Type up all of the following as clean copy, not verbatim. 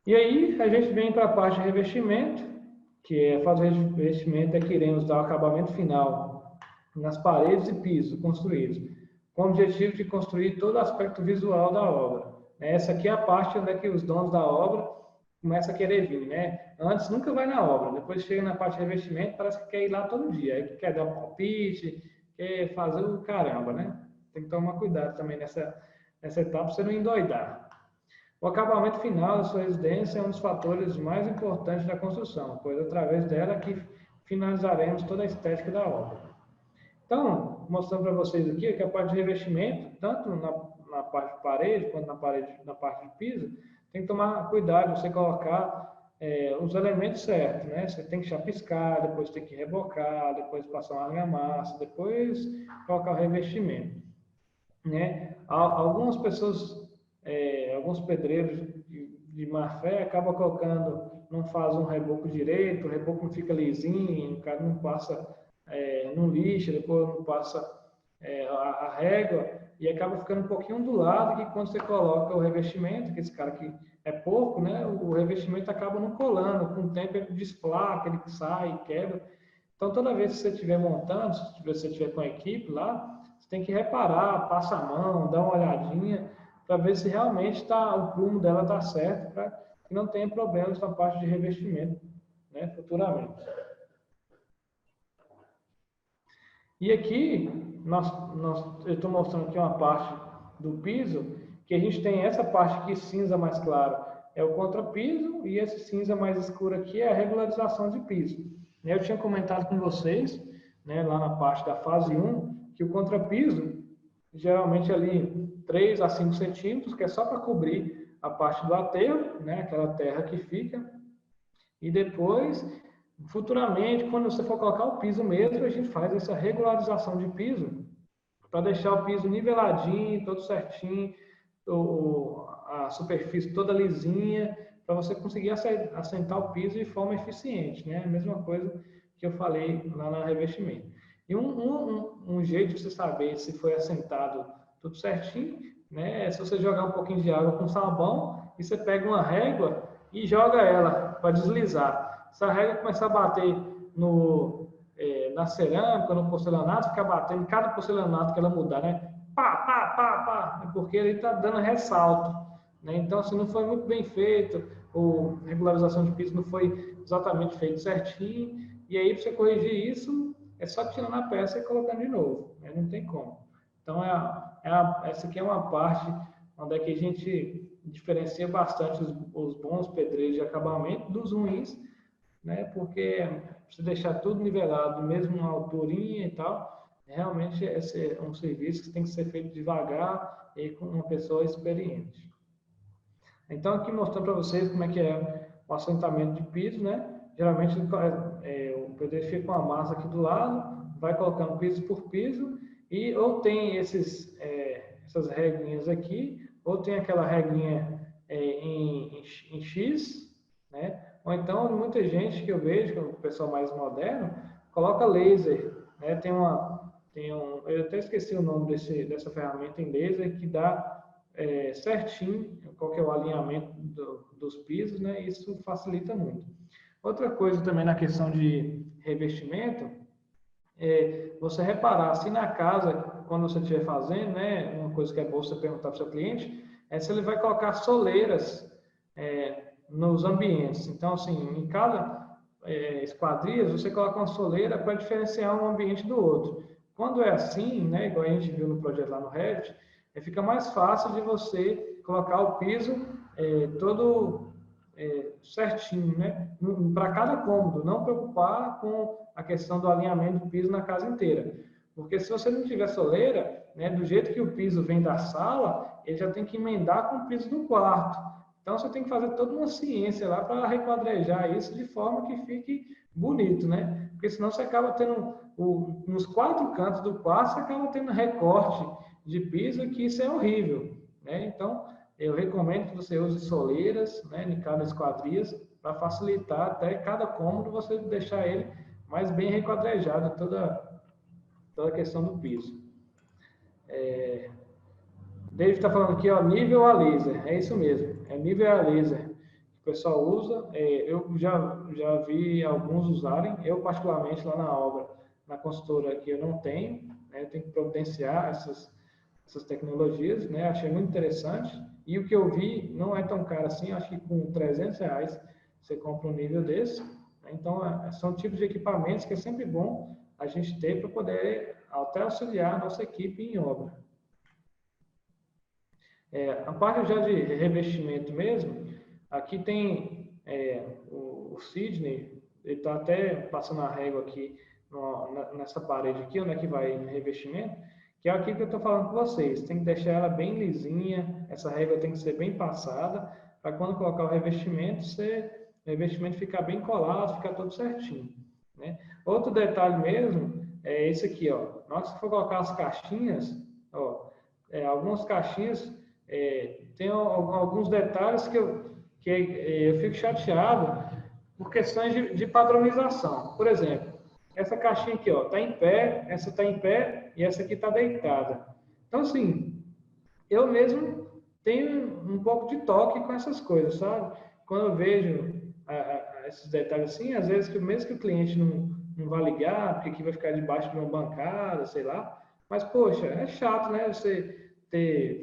E aí a gente vem para a parte de revestimento, que é fazer revestimento é que iremos dar o acabamento final nas paredes e pisos construídos, com o objetivo de construir todo o aspecto visual da obra. Essa aqui é a parte onde é que os donos da obra começam a querer vir, né? Antes nunca vai na obra, depois chega na parte de revestimento, parece que quer ir lá todo dia, aí quer dar um palpite, quer fazer o caramba, né? Tem que tomar cuidado também nessa etapa para você não endoidar. O acabamento final da sua residência é um dos fatores mais importantes da construção, pois através dela é que finalizaremos toda a estética da obra. Então, mostrando para vocês aqui que a parte de revestimento, tanto na parte de parede quanto na parte de piso, tem que tomar cuidado de você colocar os elementos certos, né? Você tem que chapiscar, depois tem que rebocar, depois passar uma argamassa, depois colocar o revestimento, né? Algumas pessoas, alguns pedreiros de má fé acabam colocando, não faz um reboco direito, o reboco não fica lisinho, o cara não passa no lixo, depois não passa a régua, e acaba ficando um pouquinho ondulado, que quando você coloca o revestimento, que esse cara que é pouco, né, o revestimento acaba não colando, com o tempo ele desplaca, ele sai, quebra. Então, toda vez que você estiver montando, se você estiver com a equipe lá, você tem que reparar, passa a mão, dá uma olhadinha, para ver se realmente o prumo dela está certo, para que não tenha problemas na parte de revestimento, né, futuramente. E aqui, eu estou mostrando aqui uma parte do piso, que a gente tem essa parte aqui cinza mais clara, é o contrapiso, e esse cinza mais escuro aqui é a regularização de piso. Eu tinha comentado com vocês, né, lá na parte da fase 1, que o contrapiso, geralmente ali 3 a 5 centímetros, que é só para cobrir a parte do aterro, né, aquela terra que fica, e depois, futuramente, quando você for colocar o piso mesmo, a gente faz essa regularização de piso para deixar o piso niveladinho, todo certinho, a superfície toda lisinha, para você conseguir assentar o piso de forma eficiente, né? A mesma coisa que eu falei lá no revestimento. E um jeito de você saber se foi assentado tudo certinho, né? É se você jogar um pouquinho de água com sabão e você pega uma régua e joga ela para deslizar. Se a régua começar a bater na cerâmica, no porcelanato, fica batendo em cada porcelanato que ela mudar, né? Pá, pá, pá, pá, porque ele está dando ressalto, né? Então, se não foi muito bem feito, a regularização de piso não foi exatamente feito certinho, e aí para você corrigir isso, é só tirando a peça e colocando de novo, né? Não tem como. Então, essa aqui é uma parte onde é que a gente diferencia bastante os bons pedreiros de acabamento dos ruins, né? Porque se deixar tudo nivelado, mesmo na alturinha e tal, realmente é um serviço que tem que ser feito devagar e com uma pessoa experiente. Então, aqui mostrando para vocês como é que é o assentamento de piso, né? Geralmente o pedreiro fica com a massa aqui do lado, vai colocando piso por piso, e ou tem essas regrinhas aqui, ou tem aquela regrinha em X, né? Ou então, muita gente que eu vejo, que é o pessoal mais moderno, coloca laser, né? Eu até esqueci o nome dessa ferramenta em laser, que dá certinho qual que é o alinhamento dos pisos, né? Isso facilita muito. Outra coisa também na questão de revestimento, você reparar se na casa, quando você estiver fazendo, né? Uma coisa que é boa você perguntar para o seu cliente, é se ele vai colocar soleiras nos ambientes. Então, assim, em cada esquadrias, você coloca uma soleira para diferenciar um ambiente do outro. Quando é assim, né, igual a gente viu no projeto lá no Revit, fica mais fácil de você colocar o piso todo certinho, né, para cada cômodo, não preocupar com a questão do alinhamento do piso na casa inteira. Porque se você não tiver soleira, né, do jeito que o piso vem da sala, ele já tem que emendar com o piso do quarto. Então, você tem que fazer toda uma ciência lá para requadrejar isso de forma que fique bonito, né? Porque senão você acaba tendo, nos 4 cantos do quarto, você acaba tendo recorte de piso, que isso é horrível, né? Então, eu recomendo que você use soleiras, né, em cada esquadrias, para facilitar até cada cômodo você deixar ele mais bem requadrejado, toda a questão do piso. David está falando aqui, ó, nível a laser. É isso mesmo, é nível a laser. pessoal usa, eu já vi alguns usarem, eu particularmente lá na obra, na consultora aqui eu não tenho, né, eu tenho que providenciar essas tecnologias, né, achei muito interessante, e o que eu vi não é tão caro assim, acho que com R$ 300 você compra um nível desse, né, então são tipos de equipamentos que é sempre bom a gente ter para poder até auxiliar a nossa equipe em obra. A parte já de revestimento mesmo, aqui tem o Sidney, ele está até passando a régua aqui nessa parede aqui, onde é que vai revestimento, que é aqui que eu estou falando com vocês. Tem que deixar ela bem lisinha, essa régua tem que ser bem passada, para quando colocar o revestimento ficar bem colado, ficar tudo certinho, né? Outro detalhe mesmo é esse aqui, ó. Na hora que você for colocar as caixinhas, ó, algumas caixinhas tem alguns detalhes que eu fico chateado por questões de padronização. Por exemplo, essa caixinha aqui está em pé, essa está em pé e essa aqui está deitada. Então, assim, eu mesmo tenho um pouco de toque com essas coisas, sabe? Quando eu vejo esses detalhes assim, às vezes, mesmo que o cliente não vá ligar, porque aqui vai ficar debaixo de uma bancada, sei lá, mas, poxa, é chato, né? Você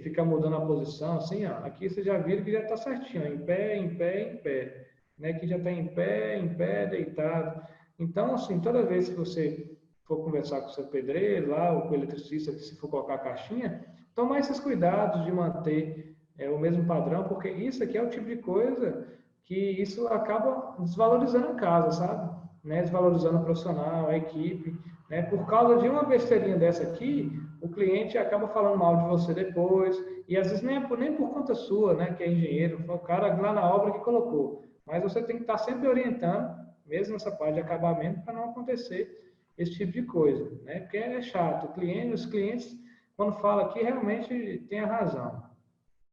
ficar mudando a posição, assim, ó, aqui você já vira que já está certinho, ó, em pé, em pé, em pé, né? Aqui já está em pé, deitado. Então, assim, toda vez que você for conversar com o seu pedreiro lá, ou com o eletricista, que se for colocar a caixinha, tomar esses cuidados de manter o mesmo padrão, porque isso aqui é o tipo de coisa que isso acaba desvalorizando a casa, sabe? Né? Desvalorizando o profissional, a equipe, né? Por causa de uma besteirinha dessa aqui, o cliente acaba falando mal de você depois, e às vezes nem por conta sua, né, que é engenheiro, foi o cara lá na obra que colocou. Mas você tem que estar sempre orientando, mesmo nessa parte de acabamento, para não acontecer esse tipo de coisa, né? Porque é chato. Os clientes, quando falam aqui, realmente tem a razão,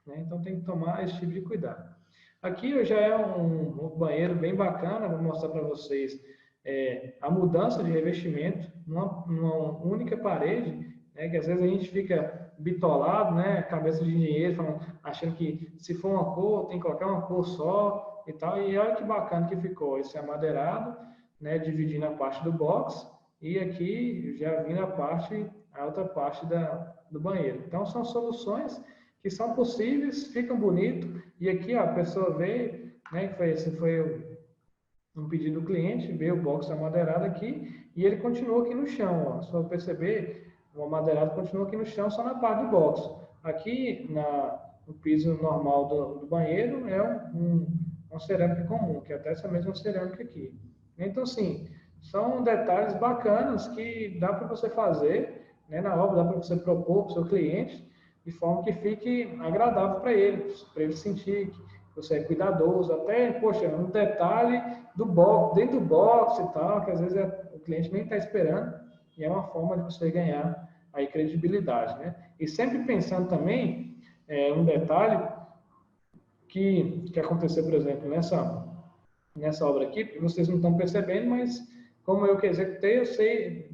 né? Então tem que tomar esse tipo de cuidado. Aqui já é um banheiro bem bacana, vou mostrar para vocês a mudança de revestimento numa única parede, né, que às vezes a gente fica bitolado, né, cabeça de engenheiro, achando que se for uma cor, tem que colocar uma cor só e tal, e olha que bacana que ficou, esse amadeirado, né, dividindo a parte do box, e aqui já vindo a outra parte do banheiro. Então são soluções que são possíveis, ficam bonitos, e aqui ó, a pessoa veio, né, esse foi um pedido do cliente, veio o box amadeirado aqui, e ele continua aqui no chão, ó. Só perceber, o amadeirado continua aqui no chão, só na parte do box. Aqui, no piso normal do banheiro, é uma cerâmica comum, que é até essa mesma cerâmica aqui. Então, assim, são detalhes bacanas que dá para você fazer, né, na obra, dá para você propor para o seu cliente, de forma que fique agradável para ele sentir que você é cuidadoso, até, poxa, um detalhe do box, dentro do box e tal, que às vezes o cliente nem está esperando, e é uma forma de você ganhar aí credibilidade, né? E sempre pensando também, um detalhe que aconteceu, por exemplo, nessa obra aqui, que vocês não estão percebendo, mas como eu que executei, eu sei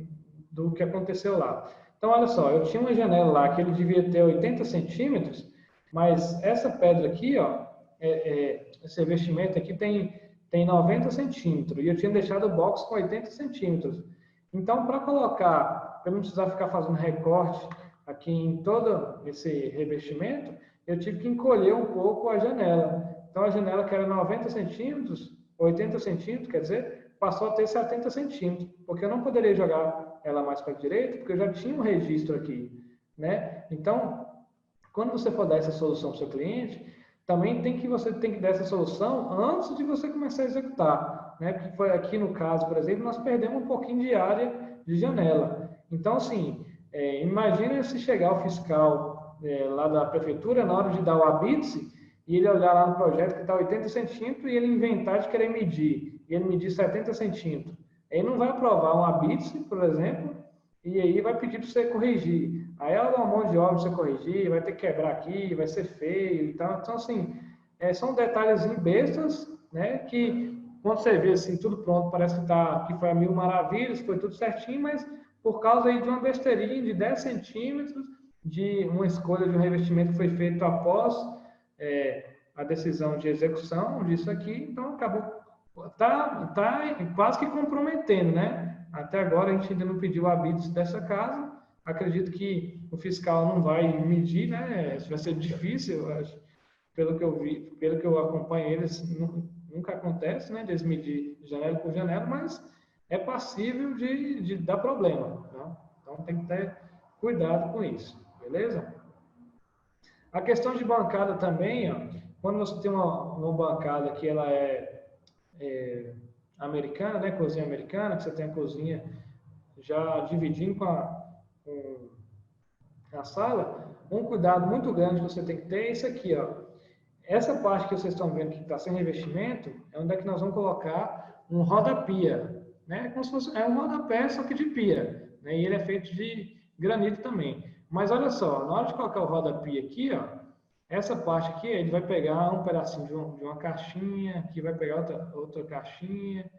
do que aconteceu lá. Então, olha só, eu tinha uma janela lá que ele devia ter 80 centímetros, mas essa pedra aqui, ó, esse revestimento aqui tem 90 centímetros, e eu tinha deixado o box com 80 centímetros. Então, para colocar, para não precisar ficar fazendo recorte aqui em todo esse revestimento, eu tive que encolher um pouco a janela. Então, a janela que era 90 centímetros, 80 centímetros, quer dizer, passou a ter 70 centímetros, porque eu não poderia jogar ela mais para a direita, porque eu já tinha um registro aqui, né? Então, quando você for dar essa solução para o seu cliente, também você tem que dar essa solução antes de você começar a executar, né? Porque foi aqui no caso, por exemplo, nós perdemos um pouquinho de área de janela. Então, assim, imagina se chegar o fiscal lá da prefeitura na hora de dar o habite e ele olhar lá no projeto que está 80 centímetros e ele inventar de querer medir, e ele medir 70 centímetros. Ele não vai aprovar um habite, por exemplo, e aí vai pedir para você corrigir. Aí ela dá um monte de obra para você corrigir, vai ter que quebrar aqui, vai ser feio e tal. Então, assim, são detalhes bestas, né, que quando você vê assim, tudo pronto, parece que foi a mil maravilhas, foi tudo certinho, mas por causa aí de uma besteirinha de 10 centímetros, de uma escolha de um revestimento que foi feito após a decisão de execução disso aqui, então acabou, tá quase que comprometendo, né? Até agora a gente ainda não pediu habitos dessa casa, acredito que o fiscal não vai medir, né? Isso vai ser difícil, eu acho, pelo que eu vi, pelo que eu acompanho eles, nunca acontece, né? Eles medir janela por janela, mas é passível de dar problema, tá? Então tem que ter cuidado com isso, beleza? A questão de bancada também, ó, quando você tem uma bancada que ela é americana, né, cozinha americana, que você tem a cozinha já dividindo com a sala, um cuidado muito grande que você tem que ter é isso aqui, ó. Essa parte que vocês estão vendo que está sem revestimento é onde é que nós vamos colocar um roda-pia, né? Como se fosse um rodapé, só que de pia, né? E ele é feito de granito também. Mas olha só, na hora de colocar o roda-pia aqui, ó, essa parte aqui, ele vai pegar um pedacinho de uma caixinha, aqui vai pegar outra caixinha,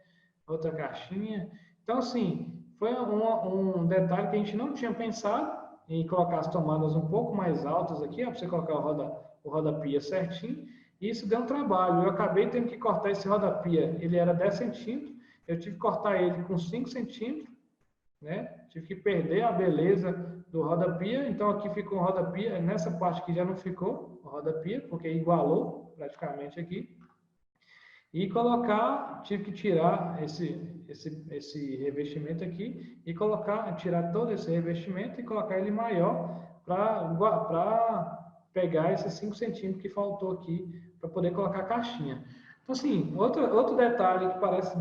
outra caixinha. Então, assim, foi um detalhe que a gente não tinha pensado em colocar as tomadas um pouco mais altas aqui, para você colocar o rodapia certinho. E isso deu um trabalho. Eu acabei tendo que cortar esse rodapia. Ele era 10 centímetros, eu tive que cortar ele com 5 centímetros, né? Tive que perder a beleza do rodapia. Então aqui ficou um rodapia, nessa parte aqui já não ficou o rodapia, porque igualou praticamente aqui. E colocar, tive que tirar esse revestimento aqui e tirar todo esse revestimento e colocar ele maior para pegar esses 5 centímetros que faltou aqui para poder colocar a caixinha. Então, assim, outro detalhe que parece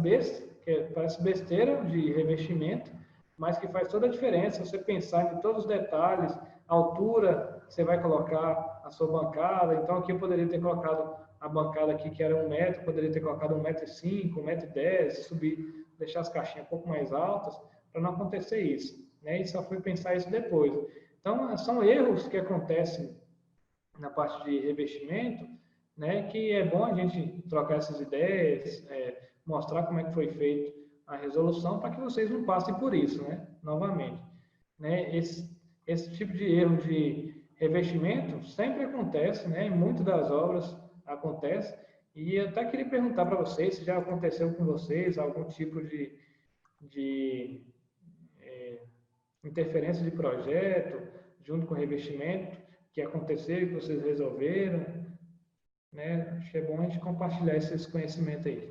besteira de revestimento, mas que faz toda a diferença, você pensar em todos os detalhes, a altura que você vai colocar a sua bancada. Então, aqui eu poderia ter colocado a bancada aqui, que era 1 metro, poderia ter colocado 1,05 m, 1,10 m, subir, deixar as caixinhas um pouco mais altas, para não acontecer isso, né? E só fui pensar isso depois. Então, são erros que acontecem na parte de revestimento, né? Que é bom a gente trocar essas ideias, mostrar como é que foi feito a resolução, para que vocês não passem por isso, né? Novamente, né? Esse tipo de erro de revestimento sempre acontece, né? Em muitas das obras acontece. E eu até queria perguntar para vocês se já aconteceu com vocês algum tipo de interferência de projeto junto com o revestimento que aconteceu e que vocês resolveram, né? Acho que é bom a gente compartilhar esses conhecimentos aí.